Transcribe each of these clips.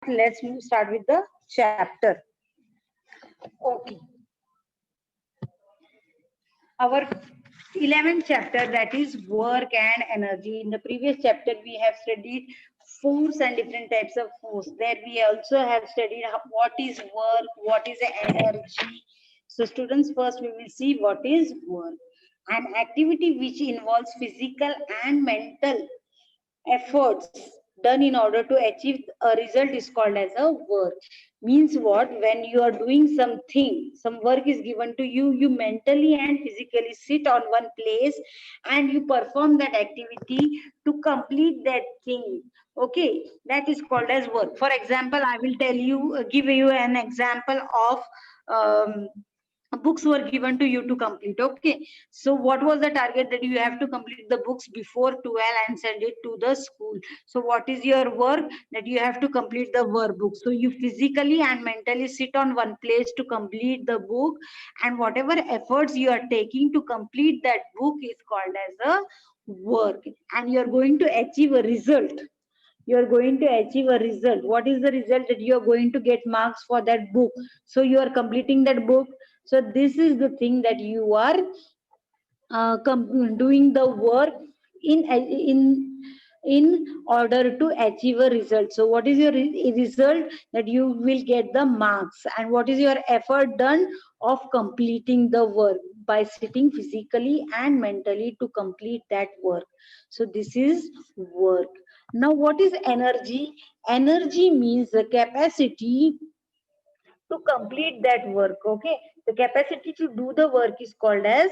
let's start with the chapter. Okay, our 11th chapter, that is work and energy. In the previous chapter we have studied force and different types of force. There we also have studied what is work, what is energy. So students, first we will see what is work. An activity which involves physical and mental efforts done in order to achieve a result is called as a work. Means what? When you are doing something, some work is given to you, you mentally and physically sit on one place and you perform that activity to complete that thing. Okay, that is called as work. For example, I will tell you, give you an example of um, books were given to you to complete. Okay, so what was the target? That you have to complete the books before 12 and send it to the school. So what is your work? That you have to complete the workbook. So you physically and mentally sit on one place to complete the book, and whatever efforts you are taking to complete that book is called as a work, and you are going to achieve a result. You are going to achieve a result. What is the result? That you are going to get marks for that book. So you are completing that book. So this is the thing, that you are doing the work in order to achieve a result. So what is your result? That you will get the marks. And what is your effort done of completing the work by sitting physically and mentally to complete that work? So this is work. Now what is energy? Energy means the capacity to complete that work. Okay, the capacity to do the work is called as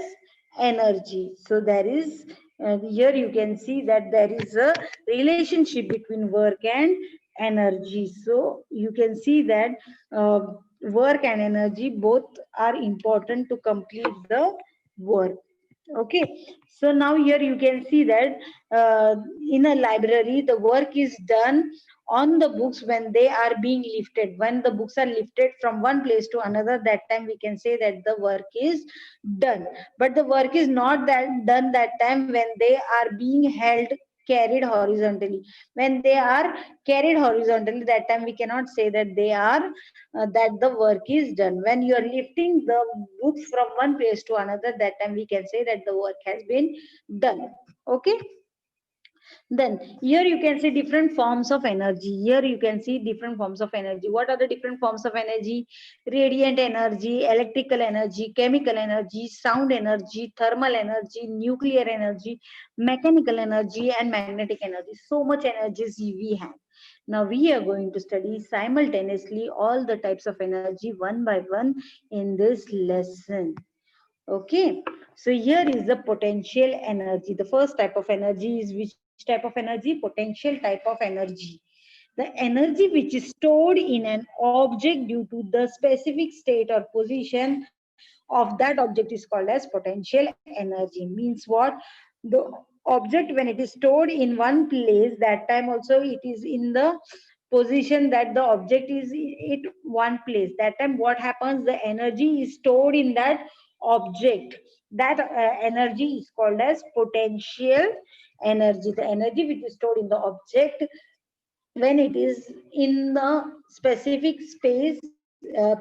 energy. So there is, here you can see that there is a relationship between work and energy. So you can see that uh, work and energy both are important to complete the work. Okay, so now here you can see that in a library the work is done on the books when they are being lifted. When the books are lifted from one place to another, that time we can say that the work is done. But the work is not that done that time when they are being held, carried horizontally. When they are carried horizontally, that time we cannot say that they are that the work is done. When you are lifting the books from one place to another, that time we can say that the work has been done. Okay, then here you can see different forms of energy. Here you can see different forms of energy. What are the different forms of energy? Radiant energy, electrical energy, chemical energy, sound energy, thermal energy, nuclear energy, mechanical energy, and magnetic energy. So much energies we have. Now we are going to study simultaneously all the types of energy one by one in this lesson. Okay, so here is the potential energy. The first type of energy is which type of energy? Potential type of energy. The energy which is stored in an object due to the specific state or position of that object is called as potential energy. Means what? The object, when it is stored in one place, that time also it is in the position that the object is at one place. That time what happens? The energy is stored in that object. That energy is called as potential energy. The energy which is stored in the object when it is in the specific space,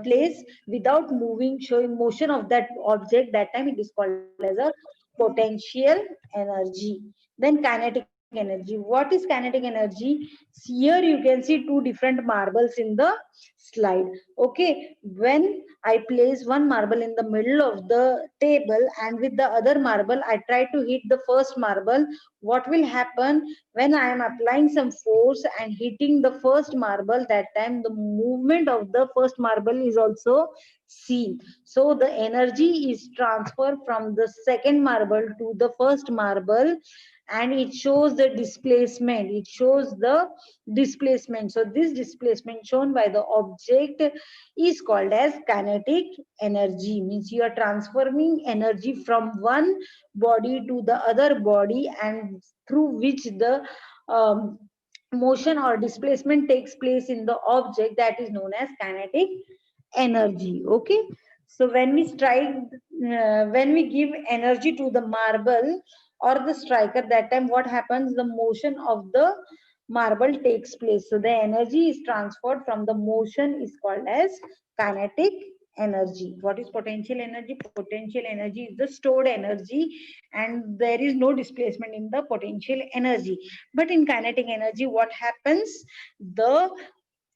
place, without moving, showing motion of that object, that time it is called as a potential energy. Then kinetic energy. What is kinetic energy? Here you can see two different marbles in the slide. Okay, when I place one marble in the middle of the table and with the other marble I try to hit the first marble, what will happen? When I am applying some force and hitting the first marble, that time the movement of the first marble is also seen. So the energy is transferred from the second marble to the first marble, and it shows the displacement. It shows the displacement. So this displacement shown by the object is called as kinetic energy. Means you are transferring energy from one body to the other body, and through which the motion or displacement takes place in the object, that is known as kinetic energy. Okay, so when we strike, when we give energy to the marble or the striker, that time what happens? The motion of the marble takes place. So the energy is transferred from the motion is called as kinetic energy. What is potential energy? Potential energy is the stored energy, and there is no displacement in the potential energy. But in kinetic energy, what happens? The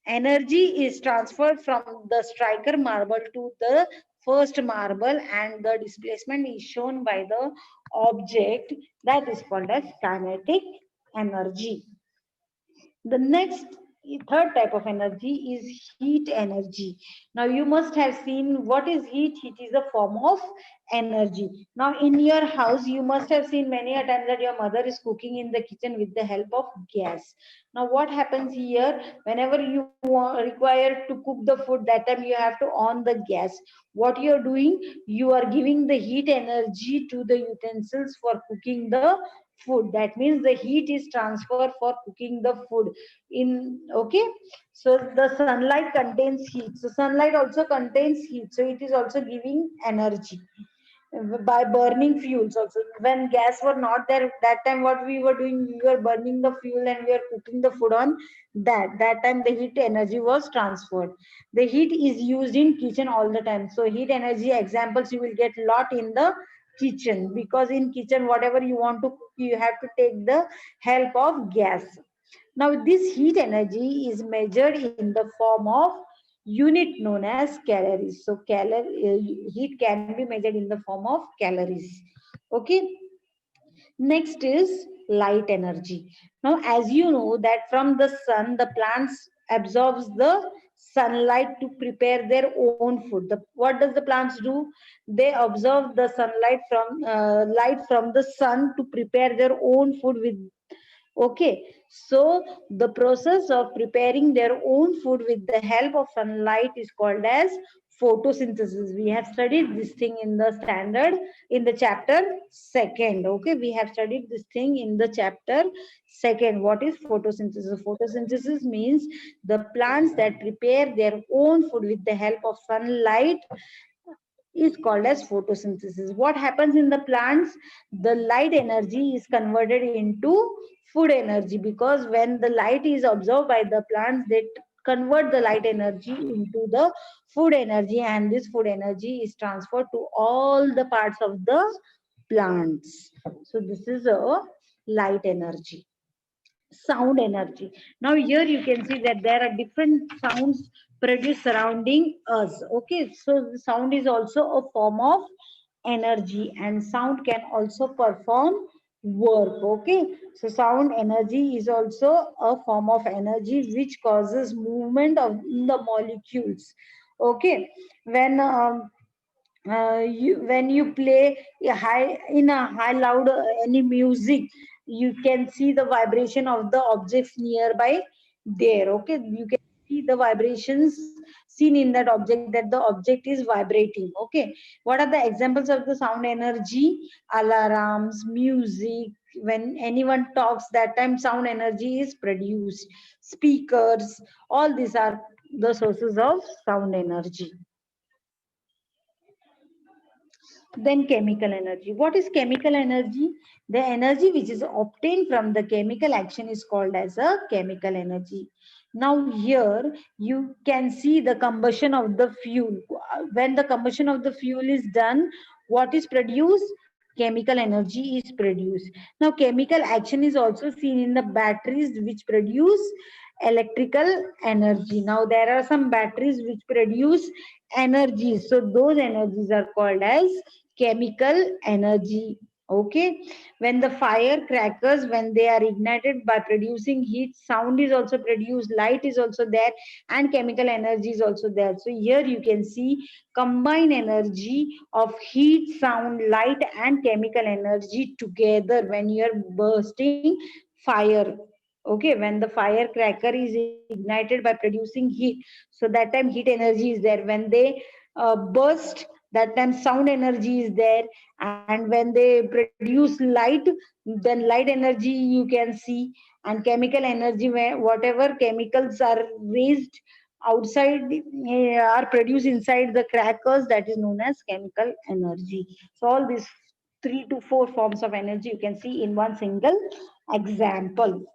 energy is transferred from the striker marble to the first marble, and the displacement is shown by the object, that is called as kinetic energy. The next third type of energy is heat energy. Now you must have seen what is heat. Heat is a form of energy. Now in your house you must have seen many a time that your mother is cooking in the kitchen with the help of gas. Now what happens here, whenever you require to cook the food, that time you have to on the gas. What you are doing, you are giving the heat energy to the utensils for cooking the food. That means the heat is transferred for cooking the food in, okay. So the sunlight contains heat, so sunlight also contains heat, so it is also giving energy by burning fuels also. When gas were not there, that time what we were doing, we were burning the fuel and we are cooking the food on that time the heat energy was transferred. The heat is used in kitchen all the time, so heat energy examples you will get lot in the kitchen, because in kitchen whatever you want to cook, you have to take the help of gas. Now this heat energy is measured in the form of unit known as calories. So heat can be measured in the form of calories. Okay. Next is light energy. Now, as you know that from the sun, the plants absorbs the sunlight to prepare their own food. What does the plants do? They absorb the sunlight from light from the sun to prepare their own food with. Okay, so the process of preparing their own food with the help of sunlight is called as photosynthesis. We have studied this thing in the standard in the chapter second. Okay, we have studied this thing in the chapter second. What is photosynthesis? Photosynthesis means the plants that prepare their own food with the help of sunlight is called as photosynthesis. What happens in the plants? The light energy is converted into food energy, because when the light is absorbed by the plants, they convert the light energy into the food energy, and this food energy is transferred to all the parts of the plants. So this is a light energy. Sound energy. Now here you can see that there are different sounds produced surrounding us. Okay, so the sound is also a form of energy, and sound can also perform work. Okay, so sound energy is also a form of energy which causes movement of the molecules. Okay, when when you play a high in a high loud any music, you can see the vibration of the objects nearby there. Okay, you can see the vibrations seen in that object, that the object is vibrating. Okay, what are the examples of the sound energy? Alarms, music. When anyone talks, that time sound energy is produced. Speakers, all these are the sources of sound energy. Then chemical energy. What is chemical energy? The energy which is obtained from the chemical action is called as a chemical energy. Now here you can see the combustion of the fuel. When the combustion of the fuel is done, what is produced? Chemical energy is produced. Now chemical action is also seen in the batteries which produce electrical energy. Now there are some batteries which produce energies. So those energies are called as chemical energy. Okay, when the firecrackers, when they are ignited by producing heat, sound is also produced, light is also there, and chemical energy is also there. So here you can see combined energy of heat, sound, light, and chemical energy together when you are bursting fire. Okay, when the firecracker is ignited by producing heat, so that time heat energy is there. When they burst, that time sound energy is there, and when they produce light, then light energy you can see. And chemical energy, where whatever chemicals are raised outside are produced inside the crackers, that is known as chemical energy. So all these 3 to 4 forms of energy you can see in one single example.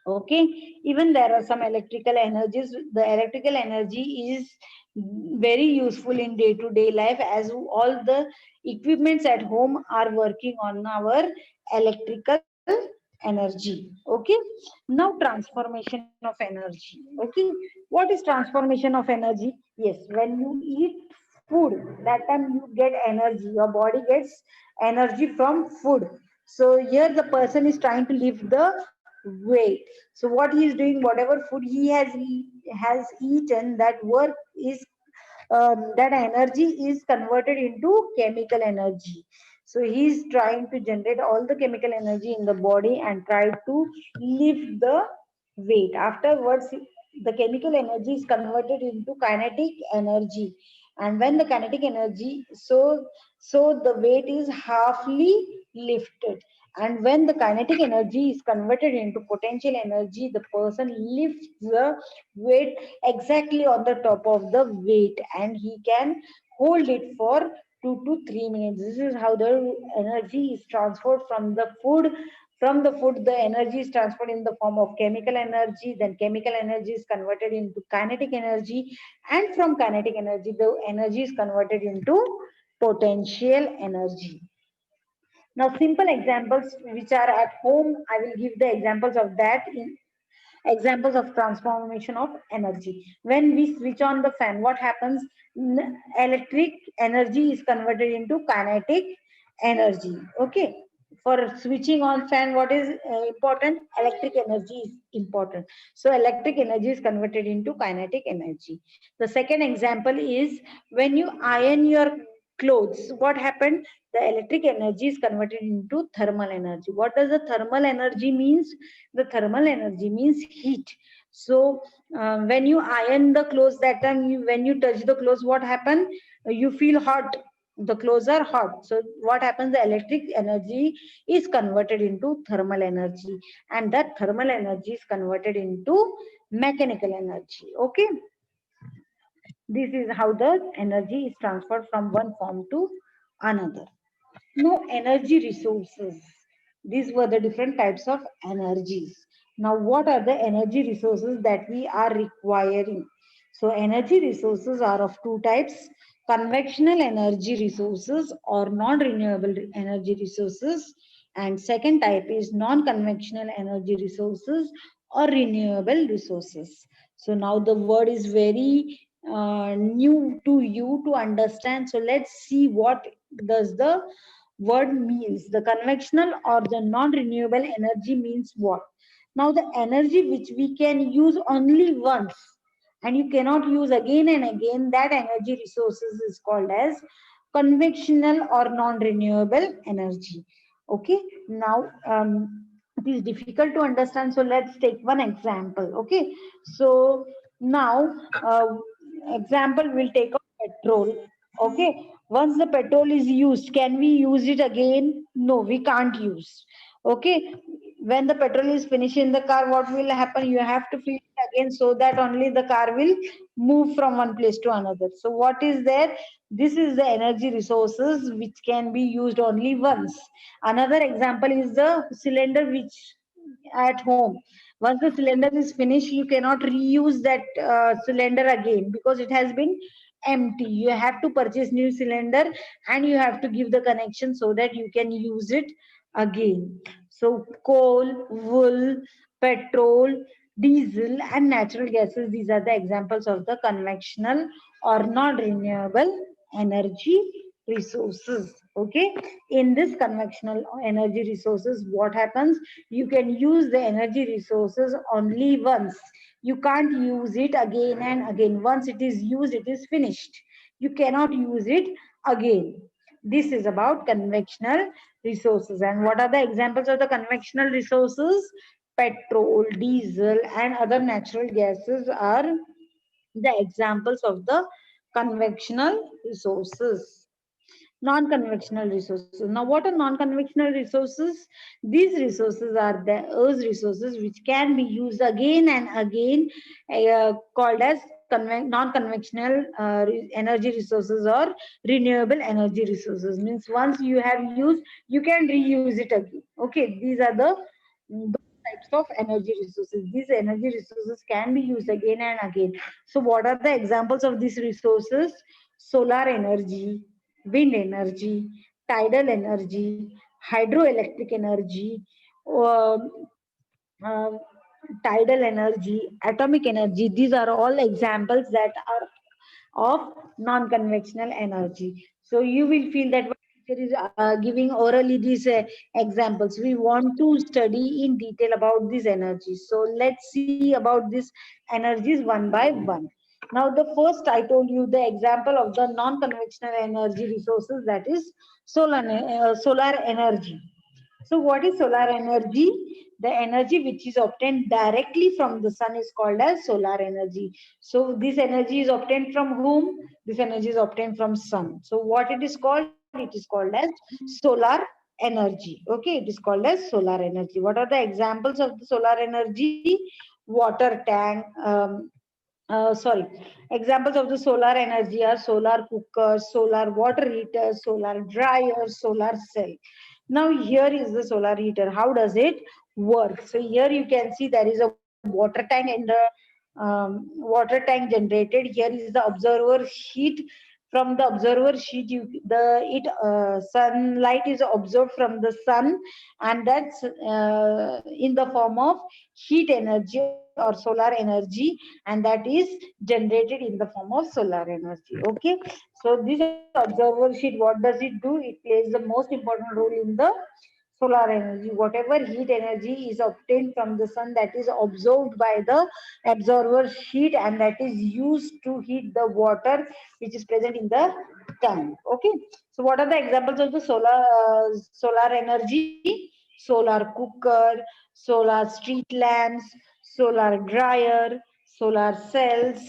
Okay, even there are some electrical energies. The electrical energy is very useful in day to day life, as all the equipments at home are working on our electrical energy. Okay, now transformation of energy. Okay, what is transformation of energy? Yes, when you eat food, that time you get energy, your body gets energy from food. So here the person is trying to lift the weight. So what he is doing, whatever food he has eaten, that work is that energy is converted into chemical energy. So he is trying to generate all the chemical energy in the body and try to lift the weight. Afterwards, the chemical energy is converted into kinetic energy, and when the kinetic energy, so the weight is halfly lifted. And when the kinetic energy is converted into potential energy, the person lifts the weight exactly on the top of the weight, and he can hold it for 2 to 3 minutes. This is how the energy is transferred from the food. From the food, the energy is transferred in the form of chemical energy. Then chemical energy is converted into kinetic energy, and from kinetic energy, the energy is converted into potential energy. Now, simple examples which are at home, I will give the examples of that in examples of transformation of energy. When we switch on the fan, what happens? Electric energy is converted into kinetic energy. Okay, for switching on fan, what is important? Electric energy is important. So electric energy is converted into kinetic energy. The second example is when you iron your clothes, what happened? The electric energy is converted into thermal energy. What does the thermal energy means? The thermal energy means heat. So when you iron the clothes, that time when you touch the clothes, what happen? You feel hot, the clothes are hot. So what happens? The electric energy is converted into thermal energy, and that thermal energy is converted into mechanical energy. Okay, this is how the energy is transferred from one form to another. Now, energy resources. These were the different types of energies. Now, what are the energy resources that we are requiring? So, energy resources are of two types: conventional energy resources or non renewable energy resources. And second type is non conventional energy resources or renewable resources. So, now the word is very new to you to understand. So, let's see what does the word means. The conventional or the non-renewable energy means what? Now the energy which we can use only once and you cannot use again and again, that energy resources is called as conventional or non-renewable energy. Okay, now it is difficult to understand, so let's take one example. Okay, so now example will take of petrol. Okay, once the petrol is used, can we use it again? No, we can't use. Okay, when the petrol is finished in the car, what will happen? You have to fill it again, so that only the car will move from one place to another. So what is there? This is the energy resources which can be used only once. Another example is the cylinder which at home, once the cylinder is finished, you cannot reuse that cylinder again because it has been empty. You have to purchase new cylinder and you have to give the connection so that you can use it again. So coal, wool, petrol, diesel and natural gases, these are the examples of the conventional or non renewable energy resources. Okay, in this conventional energy resources, what happens? You can use the energy resources only once. You can't use it again and again. Once it is used, it is finished. You cannot use it again. This is about conventional resources. And what are the examples of the conventional resources? Petrol, diesel and other natural gases are the examples of the conventional resources. Non-conventional resources. Now, what are non-conventional resources? These resources are the earth resources which can be used again and again, called as non-conventional energy resources or renewable energy resources. Means once you have used, you can reuse it again. Okay, these are the types of energy resources. These energy resources can be used again and again. So what are the examples of these resources? Solar energy, wind energy, tidal energy, hydroelectric energy, um, uh, tidal energy, atomic energy. These are all examples that are of non-conventional energy. So you will feel that when teacher is giving orally these examples, we want to study in detail about these energies. So let's see about these energies one by one. Now the first I told you the example of the non-conventional energy resources, that is solar energy. So what is solar energy? The energy which is obtained directly from the sun is called as solar energy. So this energy is obtained from whom? This energy is obtained from sun. So what it is called? It is called as solar energy. Okay, it is called as solar energy. What are the examples of the solar energy? Water tank. Sorry. Examples of the solar energy are solar cookers, solar water heaters, solar dryers, solar cell. Now here is the solar heater. How does it work? So here you can see there is a water tank in the water tank generated. Here is the observer sheet. From the observer sheet, sunlight is observed from the sun, and that's in the form of heat energy or solar energy, and that is generated in the form of solar energy. Okay, so this observer sheet, what does it do? It plays the most important role in the solar energy. Whatever heat energy is obtained from the sun, that is absorbed by the observer sheet, and that is used to heat the water which is present in the tank. Okay, so what are the examples of the solar energy? Solar cooker, solar street lamps, solar dryer, solar cells.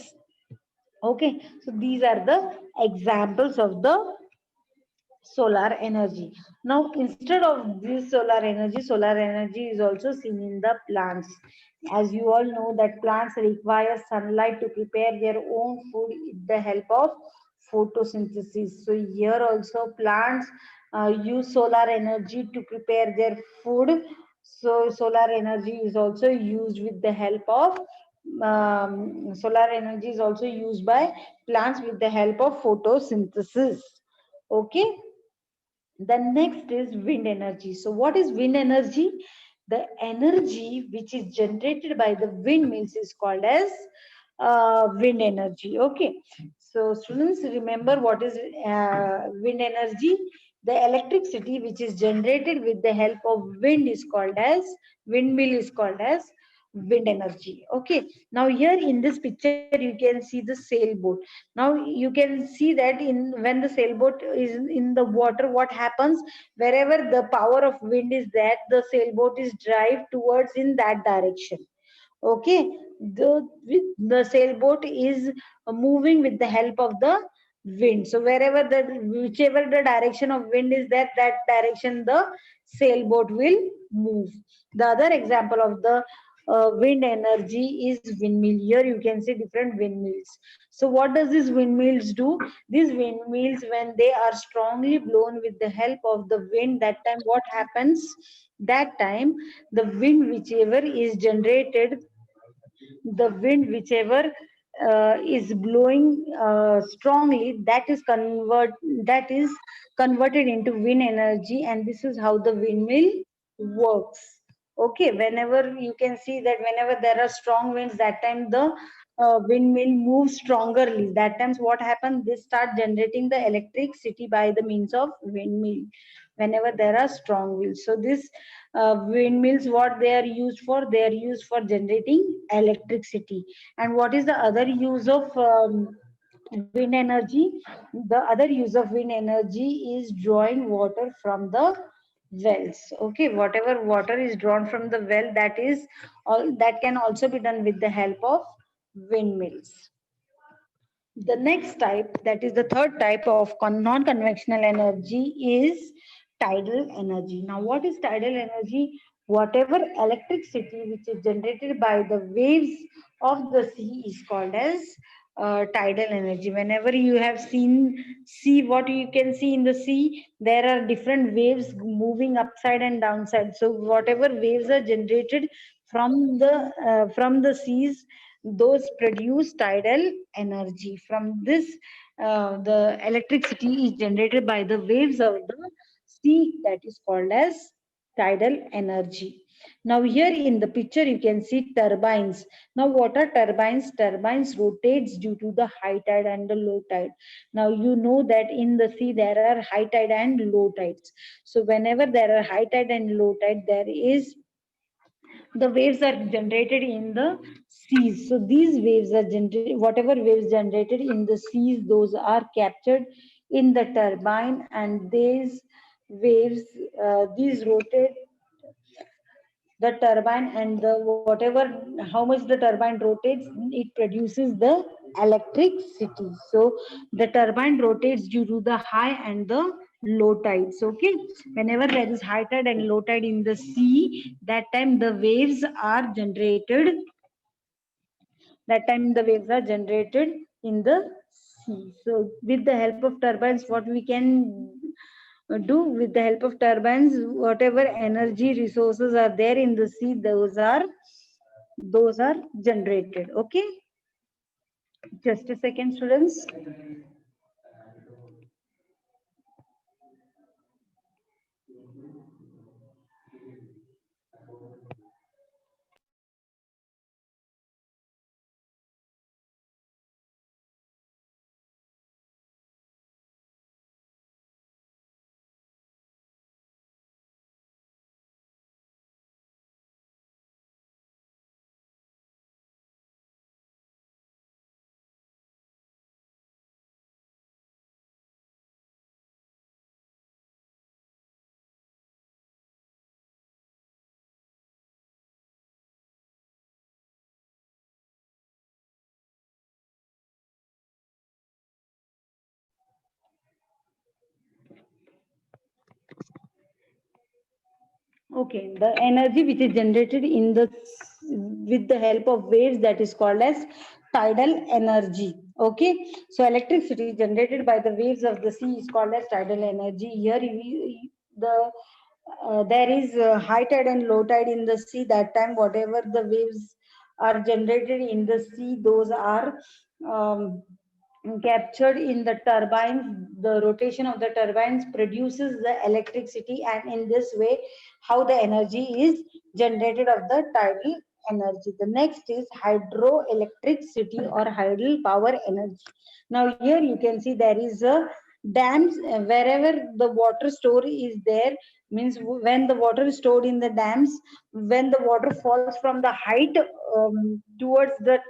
Okay, so these are the examples of the solar energy. Now, instead of this solar energy is also seen in the plants. As you all know that plants require sunlight to prepare their own food with the help of photosynthesis. So here also plants use solar energy to prepare their food. So solar energy is also used with the help of solar energy is also used by plants with the help of photosynthesis. Okay, the next is wind energy. So what is wind energy? The energy which is generated by the windmills is called as wind energy. Okay, so students, remember what is wind energy? The electricity which is generated with the help of wind is called as windmill, is called as wind energy. Okay, now here in this picture you can see the sailboat. Now you can see that in when the sailboat is in the water, what happens? Wherever the power of wind is, that the sailboat is drive towards in that direction. Okay, the sailboat is moving with the help of the wind. So wherever the whichever the direction of wind is, that direction the sailboat will move. The other example of the wind energy is windmill. Here you can see different windmills. So what does these windmills do? These windmills, when they are strongly blown with the help of the wind, that time what happens? That time the wind whichever is generated, the wind whichever is blowing strongly, that is converted into wind energy, and this is how the windmill works. Okay, whenever you can see that whenever there are strong winds, that time the windmill moves strongerly. That times what happens? They start generating the electricity by the means of windmill whenever there are strong winds. So this windmills, what they are used for? They are used for generating electricity. And what is the other use of wind energy? The other use of wind energy is drawing water from the wells. Okay, whatever water is drawn from the well, that is all, that can also be done with the help of windmills. The next type, that is the third type of non-conventional energy, is tidal energy. Now, what is tidal energy? Whatever electricity which is generated by the waves of the sea is called as tidal energy. Whenever you have seen sea, what you can see in the sea, there are different waves moving upside and downside. So whatever waves are generated from the seas, those produce tidal energy. From this, the electricity is generated by the waves of the sea, that is called as tidal energy. Now here in the picture you can see turbines. Now what are turbines? Turbines rotates due to the high tide and the low tide. Now you know that in the sea there are high tide and low tides. So whenever there are high tide and low tide, there is the waves are generated in the seas. So these waves are generated, whatever waves generated in the seas, those are captured in the turbine, and these waves, these rotate the turbine, and the whatever, how much the turbine rotates, it produces the electricity. So the turbine rotates due to the high and the low tides. Okay, whenever there is high tide and low tide in the sea, that time the waves are generated, in the sea. So with the help of turbines, what we can do, with the help of turbines, whatever energy resources are there in the sea, those are generated. Okay, just a second, students. Okay, the energy which is generated in the with the help of waves, that is called as tidal energy. Okay, so electricity generated by the waves of the sea is called as tidal energy. Here, there is high tide and low tide in the sea. That time, whatever the waves are generated in the sea, those are um, captured in the turbines. The rotation of the turbines produces the electricity, and in this way, how the energy is generated of the tidal energy. The next is hydroelectricity or hydel power energy. Now here you can see there is a dams, wherever the water store is there, means when the water is stored in the dams, when the water falls from the height towards the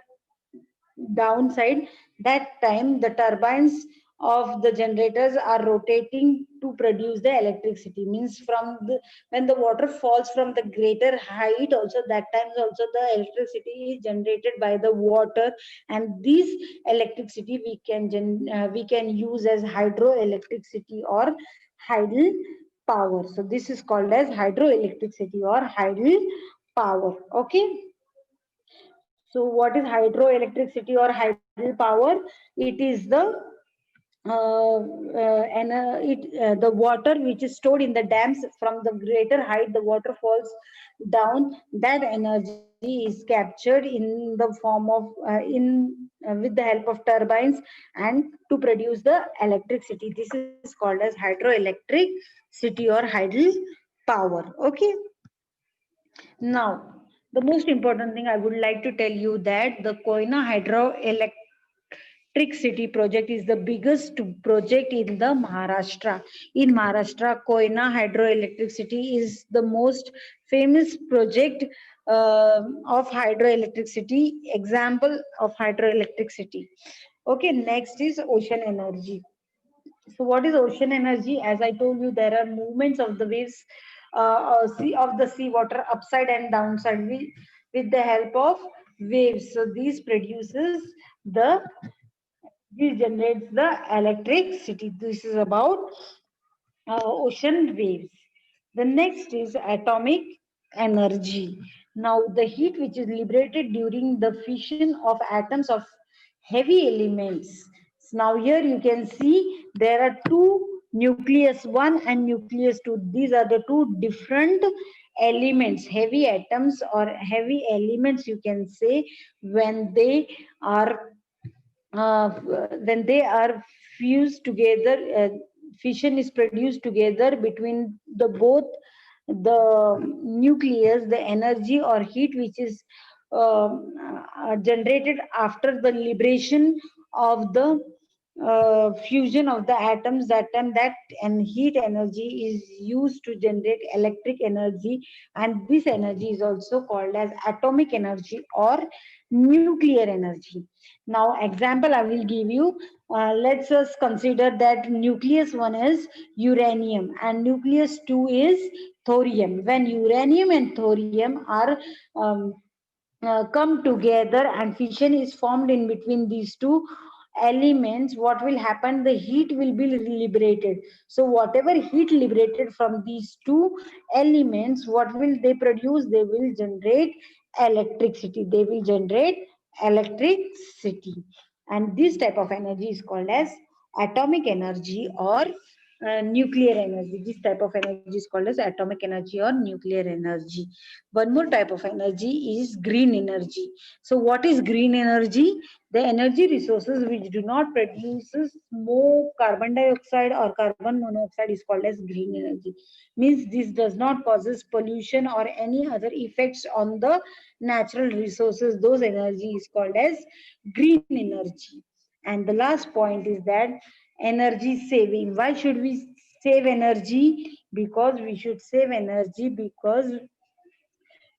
downside, that time the turbines of the generators are rotating to produce the electricity. Means from the, when the water falls from the greater height, also that times also the electricity is generated by the water, and this electricity we can use as hydroelectricity or hydel power. So this is called as hydroelectricity or hydel power. Okay, so what is hydroelectricity or hydel power? It is the water which is stored in the dams. From the greater height, the water falls down. That energy is captured in the form of with the help of turbines and to produce the electricity. This is called as hydroelectric city or hydel power. Okay. Now, the most important thing I would like to tell you that the Koina Hydroelectric City project is the biggest project in the Maharashtra. In Maharashtra, Koina Hydroelectric City is the most famous project of hydroelectric city, example of hydroelectric city. Okay, next is ocean energy. So what is ocean energy? As I told you, there are movements of the waves of the sea water upside and downside with the help of waves. So the this generates the electricity. This is about ocean waves. The next is atomic energy. Now, the heat which is liberated during the fission of atoms of heavy elements. So now, here you can see there are two nucleus 1 and nucleus 2. These are the two different elements, heavy atoms or heavy elements, you can say, when they are uh, fused together, fission is produced together between the both the nucleus, the energy or heat which is generated after the liberation of the fusion of the atoms, that and that, and heat energy is used to generate electric energy, and this energy is also called as atomic energy or nuclear energy. Now example I will give you. Let's us consider that nucleus one is uranium and nucleus two is thorium. When uranium and thorium are come together and fission is formed in between these two elements, what will happen? The heat will be liberated. So whatever heat liberated from these two elements, what will they produce? They will generate electricity. They will generate electricity. And this type of energy is called as atomic energy or nuclear energy. This type of energy is called as atomic energy or nuclear energy. One more type of energy is green energy. So what is green energy? The energy resources which do not produce smoke, carbon dioxide or carbon monoxide is called as green energy. Means this does not causes pollution or any other effects on the natural resources. Those energy is called as green energy. And the last point is that energy saving. Why should we save energy? Because we should save energy because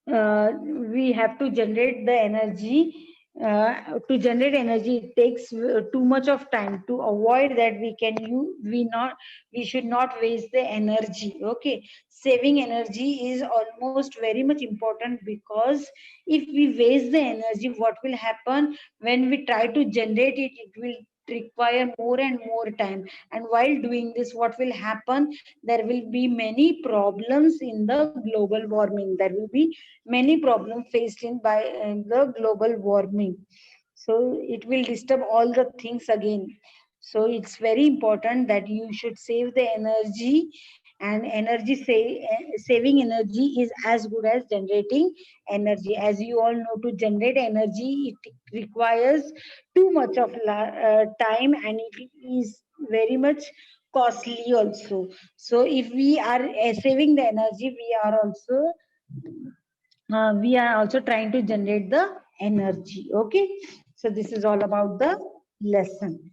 we have to generate the energy. To generate energy it takes too much of time. To avoid that, we should not waste the energy. Okay, saving energy is almost very much important, because if we waste the energy, what will happen? When we try to generate it, it will require more and more time, and while doing this, what will happen? There will be many problems in the global warming. There will be many problems faced in by the global warming. So it will disturb all the things again. So it's very important that you should save the energy, and saving energy is as good as generating energy. As you all know, to generate energy it requires too much of time, and it is very much costly also. So if we are saving the energy, we are also trying to generate the energy. Okay, so this is all about the lesson.